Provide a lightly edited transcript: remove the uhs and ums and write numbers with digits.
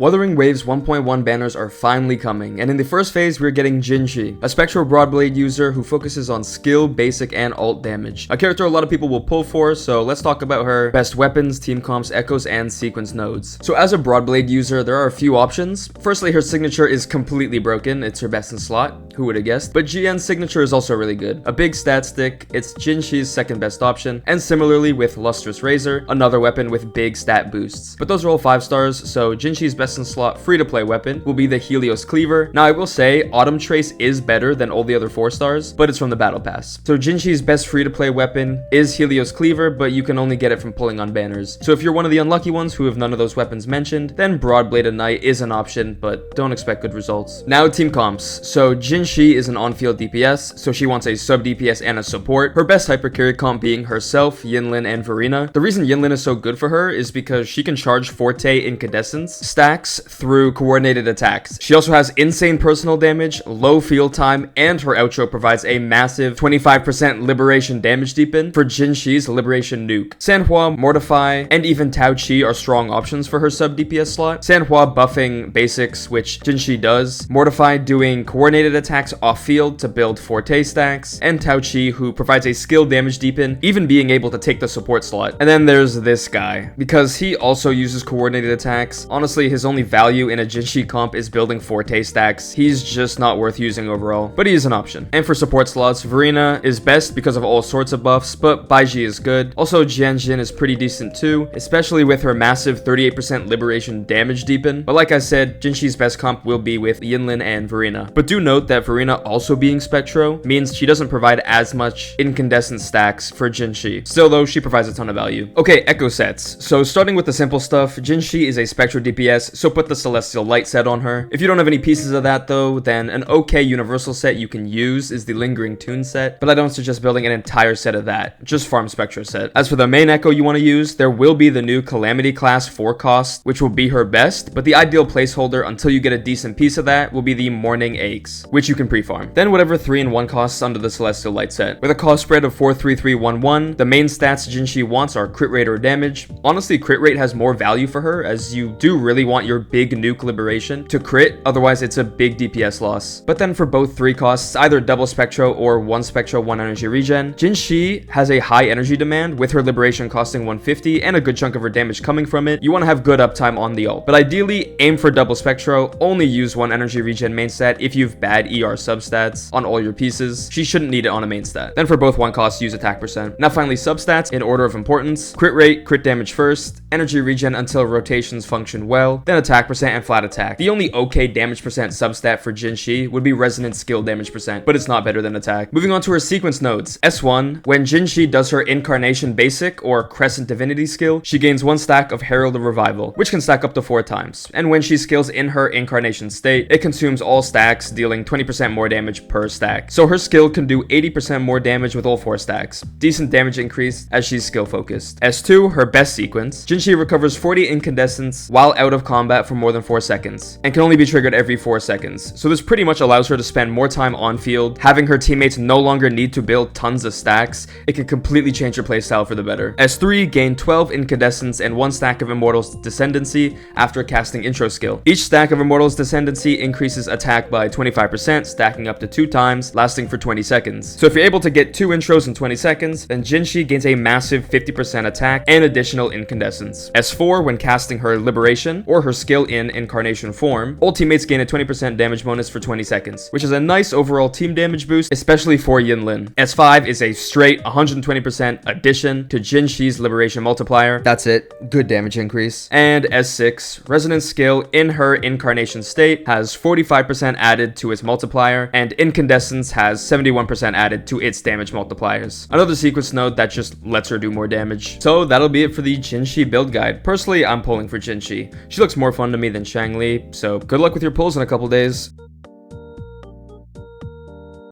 Wuthering Waves 1.1 banners are finally coming, and in the first phase we're getting Jinhsi, a Spectral Broadblade user who focuses on skill, basic, and ult damage. A character a lot of people will pull for, so let's talk about her best weapons, Teamcomps, echoes, and sequence nodes. So as a Broadblade user, there are a few options. Firstly, her signature is completely broken, it's her best in slot, who would have guessed? But GN's signature is also really good. A big stat stick, it's Jinhsi's second best option, and similarly with Lustrous Razor, another weapon with big stat boosts. But those are all 5 stars, so Jinhsi's best in slot free-to-play weapon will be the Helios Cleaver. Now I will say Autumn Trace is better than all the other 4 stars, but it's from the battle pass. So Jinhsi's best free-to-play weapon is Helios Cleaver, but you can only get it from pulling on banners. So if you're one of the unlucky ones who have none of those weapons mentioned, then Broadbladed Knight is an option, but don't expect good results. Now team comps. So Jinhsi is an on-field DPS, so she wants a sub DPS and a support. Her best hypercarry comp being herself, Yinlin, and Verena. The reason Yinlin is so good for her is because she can charge Forte Incandescence stacks through coordinated attacks. She also has insane personal damage, low field time, and her outro provides a massive 25% liberation damage deepen for Jinhsi's Liberation Nuke. Sanhua, Mortify, and even Tao Chi are strong options for her sub DPS slot. Sanhua buffing basics, which Jinhsi does, Mortify doing coordinated attacks off field to build Forte stacks, and Tao Chi who provides a skill damage deepen, even being able to take the support slot. And then there's this guy, because he also uses coordinated attacks. Honestly, his only value in a Jinhsi comp is building Forte stacks. He's just not worth using overall, but he is an option. And for support slots, Verena is best because of all sorts of buffs, but Baiji is good. Also, Jianjin is pretty decent too, especially with her massive 38% liberation damage deepen. But like I said, Jinhsi's best comp will be with Yinlin and Verena. But do note that Verena also being Spectro means she doesn't provide as much incandescent stacks for Jinhsi. Still though, she provides a ton of value. Okay, echo sets. So starting with the simple stuff, Jinhsi is a Spectro DPS, so put the Celestial Light set on her. If you don't have any pieces of that though, then an okay universal set you can use is the Lingering Tune set, but I don't suggest building an entire set of that, just farm Spectro set. As for the main echo you want to use, there will be the new Calamity class 4 cost, which will be her best, but the ideal placeholder until you get a decent piece of that will be the Morning Aches, which you can pre-farm. Then whatever 3-in-1 costs under the Celestial Light set. With a cost spread of 4-3-3-1-1, the main stats Jinhsi wants are crit rate or damage. Honestly, crit rate has more value for her, as you do really want your big nuke liberation to crit, otherwise it's a big DPS loss. But then for both 3 costs, either double Spectro or 1 Spectro 1 energy regen, Jinhsi has a high energy demand with her liberation costing 150 and a good chunk of her damage coming from it. You want to have good uptime on the ult, but ideally aim for double Spectro, only use 1 energy regen main stat if you've bad ER substats on all your pieces. She shouldn't need it on a main stat. Then for both 1 costs, use attack percent. Now finally substats in order of importance: crit rate, crit damage first, energy regen until rotations function well, then attack percent and flat attack. The only okay damage percent substat for Jinhsi would be resonant skill damage percent, but it's not better than attack. Moving on to her sequence nodes. S1, when Jinhsi does her Incarnation Basic or Crescent Divinity skill, she gains 1 stack of Herald of Revival, which can stack up to 4 times. And when she skills in her Incarnation state, it consumes all stacks, dealing 20% more damage per stack. So her skill can do 80% more damage with all 4 stacks. Decent damage increase as she's skill focused. S2, her best sequence, Jinhsi recovers 40 incandescence while out of combat for more than 4 seconds, and can only be triggered every 4 seconds. So this pretty much allows her to spend more time on field, having her teammates no longer need to build tons of stacks. It can completely change her playstyle for the better. S3, gain 12 incandescence and 1 stack of Immortal's Descendancy after casting intro skill. Each stack of Immortal's Descendancy increases attack by 25%, stacking up to 2 times, lasting for 20 seconds. So if you're able to get 2 intros in 20 seconds, then Jinhsi gains a massive 50% attack and additional incandescence. S4, when casting her Liberation or her skill in Incarnation form, all teammates gain a 20% damage bonus for 20 seconds, which is a nice overall team damage boost, especially for Yinlin. S5 is a straight 120% addition to Jinhsi's Liberation multiplier. That's it, good damage increase. And S6, Resonance skill in her Incarnation state has 45% added to its multiplier, and Incandescence has 71% added to its damage multipliers. Another sequence node that just lets her do more damage. So that'll be it for the Jinhsi build guide. Personally, I'm pulling for Jinhsi. She looks more fun to me than Shangli, so good luck with your pulls in a couple days.